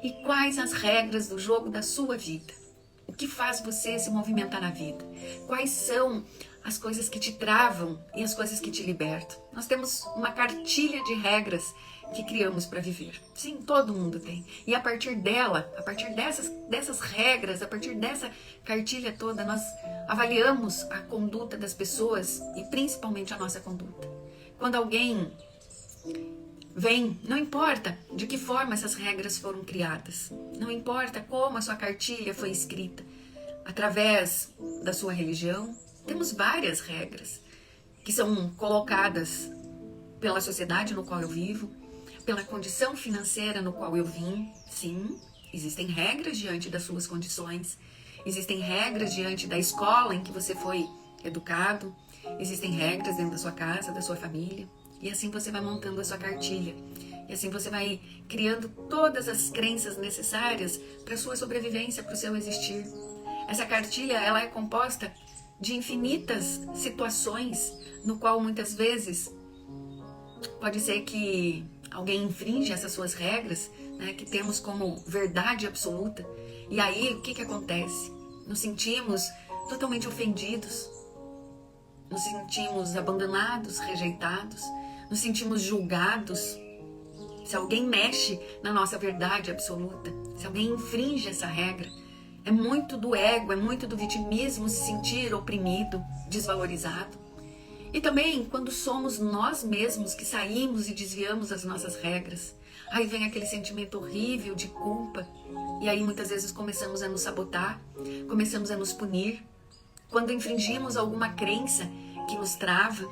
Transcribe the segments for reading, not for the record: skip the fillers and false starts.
E quais as regras do jogo da sua vida? O que faz você se movimentar na vida? Quais são as coisas que te travam e as coisas que te libertam? Nós temos uma cartilha de regras que criamos para viver. Sim, todo mundo tem. E a partir dela, a partir dessas regras, a partir dessa cartilha toda, nós avaliamos a conduta das pessoas e principalmente a nossa conduta. Quando alguém vem, não importa de que forma essas regras foram criadas, não importa como a sua cartilha foi escrita, através da sua religião, temos várias regras que são colocadas pela sociedade no qual eu vivo, pela condição financeira no qual eu vim. Sim, existem regras diante das suas condições, existem regras diante da escola em que você foi educado, existem regras dentro da sua casa, da sua família. E assim você vai montando a sua cartilha. E assim você vai criando todas as crenças necessárias para a sua sobrevivência, para o seu existir. Essa cartilha, ela é composta de infinitas situações no qual muitas vezes pode ser que alguém infringe essas suas regras, né, que temos como verdade absoluta. E aí o que acontece? Nos sentimos totalmente ofendidos, nos sentimos abandonados, rejeitados, nos sentimos julgados. Se alguém mexe na nossa verdade absoluta, se alguém infringe essa regra, é muito do ego, é muito do vitimismo se sentir oprimido, desvalorizado. E também quando somos nós mesmos que saímos e desviamos as nossas regras, aí vem aquele sentimento horrível de culpa, e aí muitas vezes começamos a nos sabotar, começamos a nos punir. Quando infringimos alguma crença que nos trava,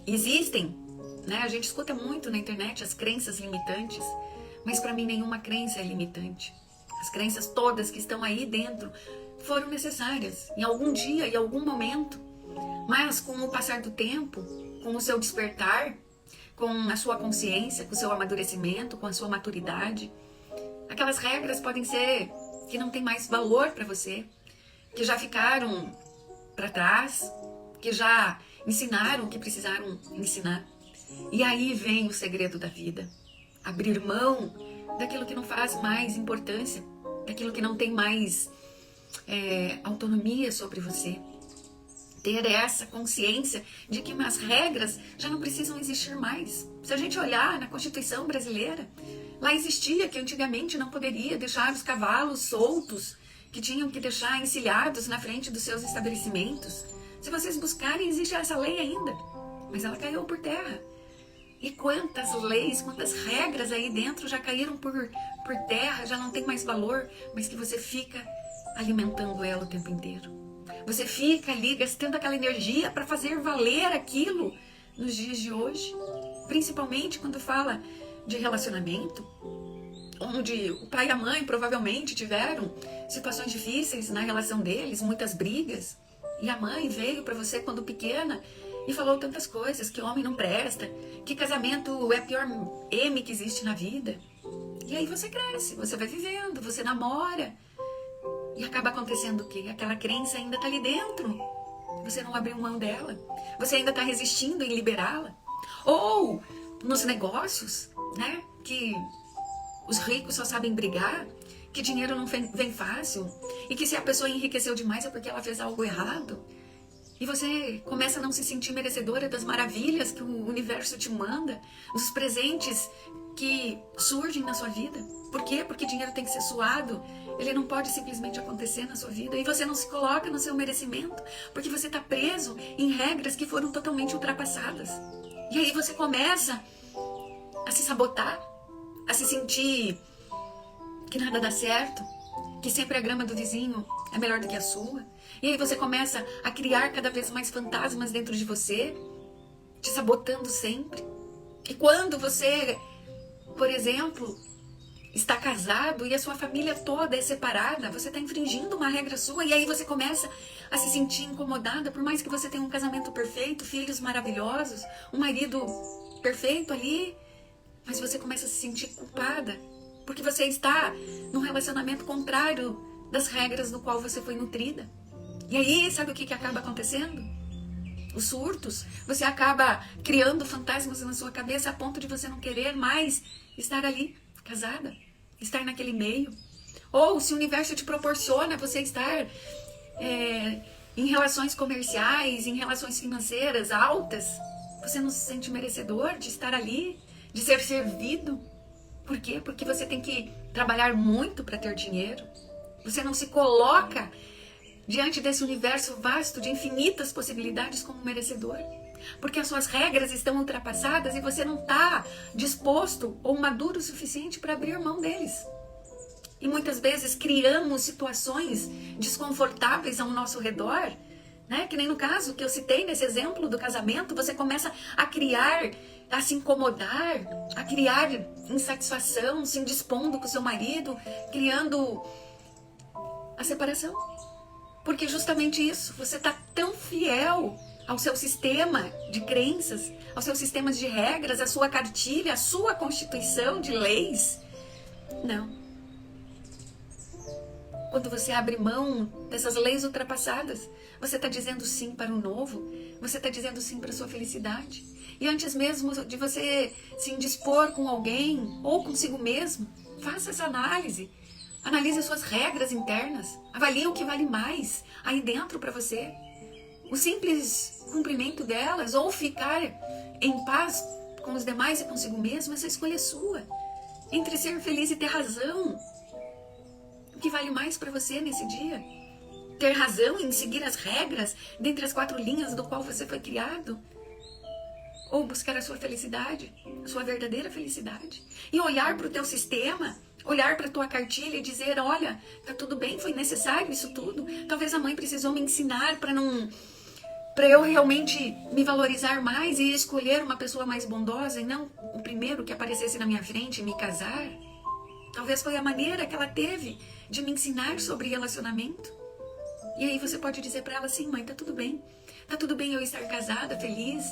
existem, né? A gente escuta muito na internet as crenças limitantes, mas para mim nenhuma crença é limitante. As crenças todas que estão aí dentro foram necessárias em algum dia, em algum momento, mas com o passar do tempo, com o seu despertar, com a sua consciência, com o seu amadurecimento, com a sua maturidade, aquelas regras podem ser que não tem mais valor para você, que já ficaram para trás, que já ensinaram o que precisaram ensinar. E aí vem o segredo da vida. Abrir mão daquilo que não faz mais importância, daquilo que não tem mais autonomia sobre você. Ter essa consciência de que as regras já não precisam existir mais. Se a gente olhar na Constituição brasileira, lá existia que antigamente não poderia deixar os cavalos soltos, que tinham que deixar encilhados na frente dos seus estabelecimentos. Se vocês buscarem, existe essa lei ainda, mas ela caiu por terra. E quantas leis, quantas regras aí dentro já caíram por terra, já não tem mais valor, mas que você fica alimentando ela o tempo inteiro. Você fica ali gastando aquela energia para fazer valer aquilo nos dias de hoje. Principalmente quando fala de relacionamento, onde o pai e a mãe provavelmente tiveram situações difíceis na relação deles, muitas brigas. E a mãe veio para você quando pequena e falou tantas coisas, que homem não presta, que casamento é a pior M que existe na vida. E aí você cresce, você vai vivendo, você namora. E acaba acontecendo o quê? Aquela crença ainda está ali dentro. Você não abriu mão dela. Você ainda está resistindo em liberá-la. Ou nos negócios, né? Que os ricos só sabem brigar, que dinheiro não vem fácil, e que se a pessoa enriqueceu demais é porque ela fez algo errado. E você começa a não se sentir merecedora das maravilhas que o universo te manda, dos presentes que surgem na sua vida. Por quê? Porque dinheiro tem que ser suado. Ele não pode simplesmente acontecer na sua vida. E você não se coloca no seu merecimento, porque você está preso em regras que foram totalmente ultrapassadas. E aí você começa a se sabotar, a se sentir que nada dá certo, que sempre a grama do vizinho é melhor do que a sua. E aí você começa a criar cada vez mais fantasmas dentro de você, te sabotando sempre. E quando você, por exemplo, está casado e a sua família toda é separada, você está infringindo uma regra sua, e aí você começa a se sentir incomodada, por mais que você tenha um casamento perfeito, filhos maravilhosos, um marido perfeito ali, mas você começa a se sentir culpada, porque você está num relacionamento contrário das regras no qual você foi nutrida. E aí, sabe o que acaba acontecendo? Os surtos. Você acaba criando fantasmas na sua cabeça a ponto de você não querer mais estar ali, casada. estar naquele meio. Ou se o universo te proporciona você estar em relações comerciais, em relações financeiras altas, você não se sente merecedor de estar ali, de ser servido. Por quê? Porque você tem que trabalhar muito para ter dinheiro. Você não se coloca diante desse universo vasto de infinitas possibilidades como merecedor. Porque as suas regras estão ultrapassadas e você não está disposto ou maduro o suficiente para abrir mão deles. E muitas vezes criamos situações desconfortáveis ao nosso redor, né? Que nem no caso que eu citei nesse exemplo do casamento, você começa a criar, a se incomodar, a criar insatisfação, se indispondo com o seu marido, criando a separação. Porque justamente isso, você está tão fiel ao seu sistema de crenças, aos seus sistemas de regras, à sua cartilha, à sua constituição de leis. Não. Quando você abre mão dessas leis ultrapassadas, você está dizendo sim para o novo, você está dizendo sim para a sua felicidade. E antes mesmo de você se indispor com alguém ou consigo mesmo, faça essa análise. Analise as suas regras internas, avalie o que vale mais aí dentro para você. O simples cumprimento delas ou ficar em paz com os demais e consigo mesmo, essa escolha é sua. Entre ser feliz e ter razão. O que vale mais para você nesse dia? Ter razão em seguir as regras dentre as 4 linhas do qual você foi criado? Ou buscar a sua felicidade, a sua verdadeira felicidade? E olhar para o teu sistema, olhar para a tua cartilha e dizer, olha, tá tudo bem, foi necessário isso tudo. Talvez a mãe precisou me ensinar para eu realmente me valorizar mais e escolher uma pessoa mais bondosa e não o primeiro que aparecesse na minha frente e me casar. Talvez foi a maneira que ela teve de me ensinar sobre relacionamento. E aí você pode dizer para ela, sim, mãe, tá tudo bem. Tá tudo bem eu estar casada, feliz,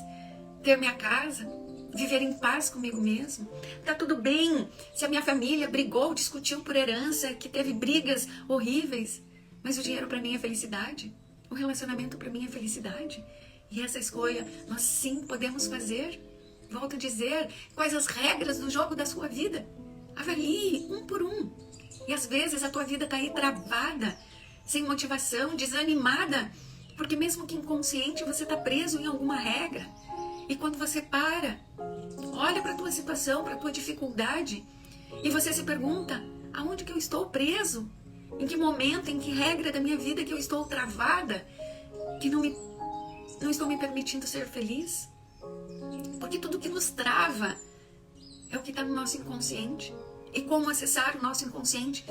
ter minha casa, viver em paz comigo mesmo. Tá tudo bem se a minha família brigou, discutiu por herança, que teve brigas horríveis. Mas o dinheiro para mim é felicidade. O relacionamento para mim é felicidade. E essa escolha nós sim podemos fazer. Volto a dizer, quais as regras do jogo da sua vida. Avalie um por um. E às vezes a tua vida está aí travada, sem motivação, desanimada, porque mesmo que inconsciente você está preso em alguma regra. E quando você para, olha para a tua situação, para a tua dificuldade, e você se pergunta, aonde que eu estou preso? Em que momento, em que regra da minha vida que eu estou travada, que não estou me permitindo ser feliz? Porque tudo que nos trava é o que está no nosso inconsciente. E como acessar o nosso inconsciente?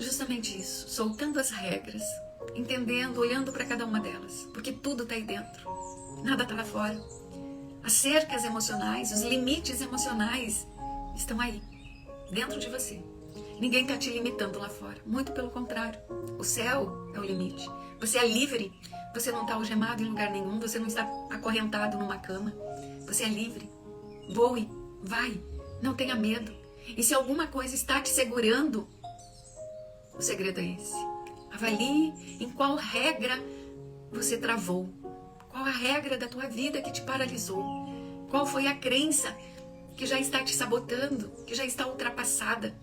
Justamente isso, soltando as regras, entendendo, olhando para cada uma delas, porque tudo está aí dentro, nada está lá fora. As cercas emocionais, os limites emocionais estão aí, dentro de você. Ninguém está te limitando lá fora, muito pelo contrário, o céu é o limite. Você é livre, você não está algemado em lugar nenhum, você não está acorrentado numa cama, você é livre. Voe, vai, não tenha medo. E se alguma coisa está te segurando, o segredo é esse. Avalie em qual regra você travou. Qual a regra da tua vida que te paralisou. Qual foi a crença que já está te sabotando, que já está ultrapassada.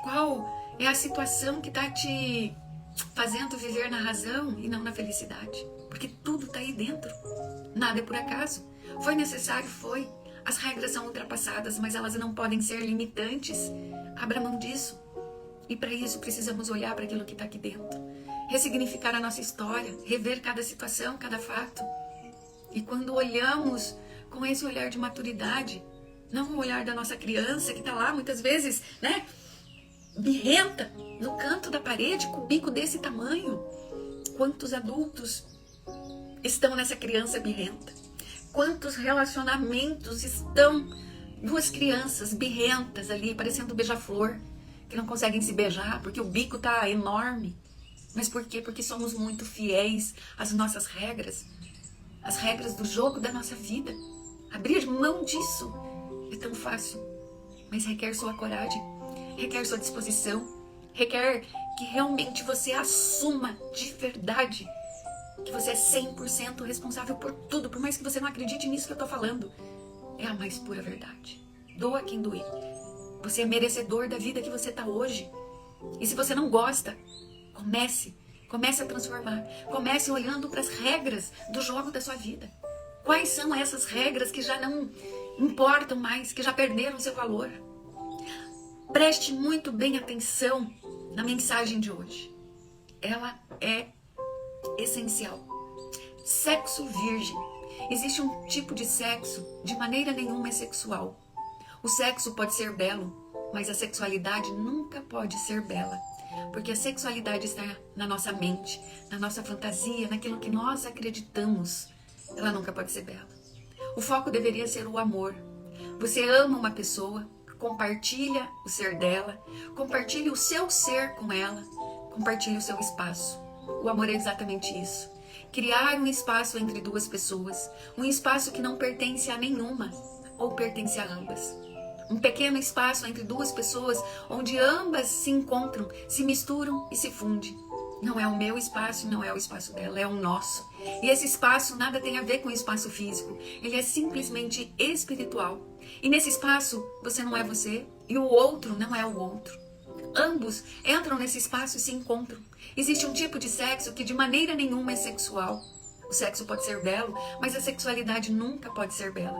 Qual é a situação que está te fazendo viver na razão e não na felicidade. Porque tudo está aí dentro. Nada é por acaso. Foi necessário, foi. As regras são ultrapassadas, mas elas não podem ser limitantes. Abra mão disso. E para isso precisamos olhar para aquilo que está aqui dentro. Ressignificar a nossa história, rever cada situação, cada fato. E quando olhamos com esse olhar de maturidade, não o olhar da nossa criança que está lá muitas vezes, né, birrenta no canto da parede com o bico desse tamanho. Quantos adultos estão nessa criança birrenta? Quantos relacionamentos estão duas crianças birrentas ali, parecendo beija-flor, que não conseguem se beijar porque o bico tá enorme. Mas por quê? Porque somos muito fiéis às nossas regras, às regras do jogo da nossa vida. Abrir mão disso é tão fácil, mas requer sua coragem, requer sua disposição, requer que realmente você assuma de verdade que você é 100% responsável por tudo, por mais que você não acredite nisso que eu tô falando. É a mais pura verdade. Doa quem doer. Você é merecedor da vida que você está hoje. E se você não gosta, comece a transformar. Comece olhando para as regras do jogo da sua vida. Quais são essas regras que já não importam mais, que já perderam seu valor? Preste muito bem atenção na mensagem de hoje. Ela é essencial. Sexo virgem. Existe um tipo de sexo de maneira nenhuma é sexual. O sexo pode ser belo, mas a sexualidade nunca pode ser bela. Porque a sexualidade está na nossa mente, na nossa fantasia, naquilo que nós acreditamos. Ela nunca pode ser bela. O foco deveria ser o amor. Você ama uma pessoa, compartilha o ser dela, compartilha o seu ser com ela, compartilha o seu espaço. O amor é exatamente isso. Criar um espaço entre duas pessoas, um espaço que não pertence a nenhuma ou pertence a ambas. Um pequeno espaço entre duas pessoas onde ambas se encontram, se misturam e se fundem. Não é o meu espaço, não é o espaço dela, é o nosso. E esse espaço nada tem a ver com o espaço físico, ele é simplesmente espiritual. E nesse espaço você não é você e o outro não é o outro. Ambos entram nesse espaço e se encontram. Existe um tipo de sexo que de maneira nenhuma é sexual. O sexo pode ser belo, mas a sexualidade nunca pode ser bela.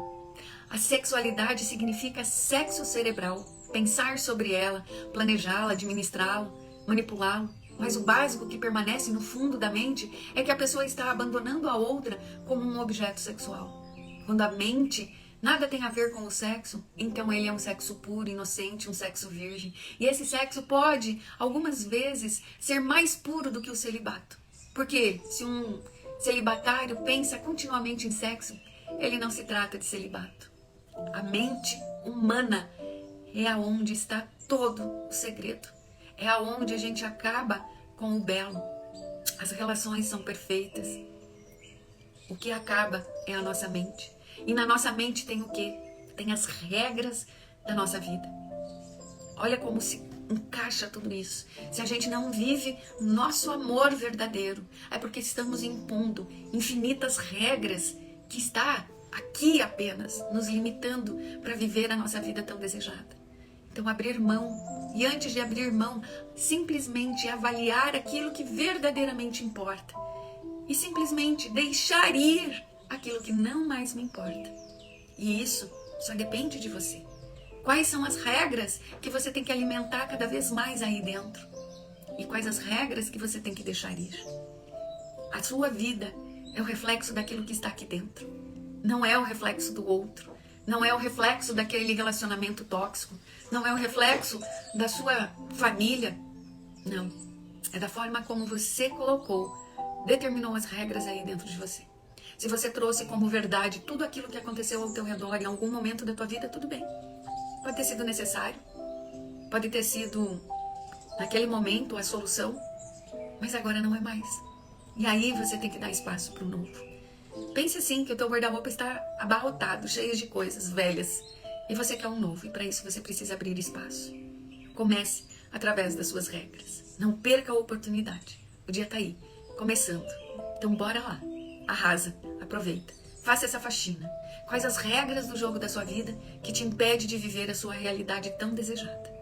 A sexualidade significa sexo cerebral, pensar sobre ela, planejá-la, administrá-la, manipulá-la. Mas o básico que permanece no fundo da mente é que a pessoa está abandonando a outra como um objeto sexual. Quando a mente nada tem a ver com o sexo, então ele é um sexo puro, inocente, um sexo virgem. E esse sexo pode, algumas vezes, ser mais puro do que o celibato. Porque se um celibatário pensa continuamente em sexo, ele não se trata de celibato. A mente humana é aonde está todo o segredo. É aonde a gente acaba com o belo. As relações são perfeitas. O que acaba é a nossa mente. E na nossa mente tem o quê? Tem as regras da nossa vida. Olha como se encaixa tudo isso. Se a gente não vive nosso amor verdadeiro, é porque estamos impondo infinitas regras que está aqui apenas, nos limitando para viver a nossa vida tão desejada. Então abrir mão, e antes de abrir mão, simplesmente avaliar aquilo que verdadeiramente importa. E simplesmente deixar ir aquilo que não mais me importa. E isso só depende de você. Quais são as regras que você tem que alimentar cada vez mais aí dentro? E quais as regras que você tem que deixar ir? A sua vida é o reflexo daquilo que está aqui dentro. Não é o reflexo do outro. Não é o reflexo daquele relacionamento tóxico. Não é o reflexo da sua família. Não. É da forma como você colocou, determinou as regras aí dentro de você. Se você trouxe como verdade tudo aquilo que aconteceu ao teu redor em algum momento da tua vida, tudo bem. Pode ter sido necessário. Pode ter sido, naquele momento, a solução. Mas agora não é mais. E aí você tem que dar espaço para o novo. Pense assim, que o teu guarda-roupa está abarrotado, cheio de coisas velhas. E você quer um novo, e para isso você precisa abrir espaço. Comece através das suas regras. Não perca a oportunidade. O dia está aí, começando. Então bora lá. Arrasa, aproveita. Faça essa faxina. Quais as regras do jogo da sua vida que te impede de viver a sua realidade tão desejada?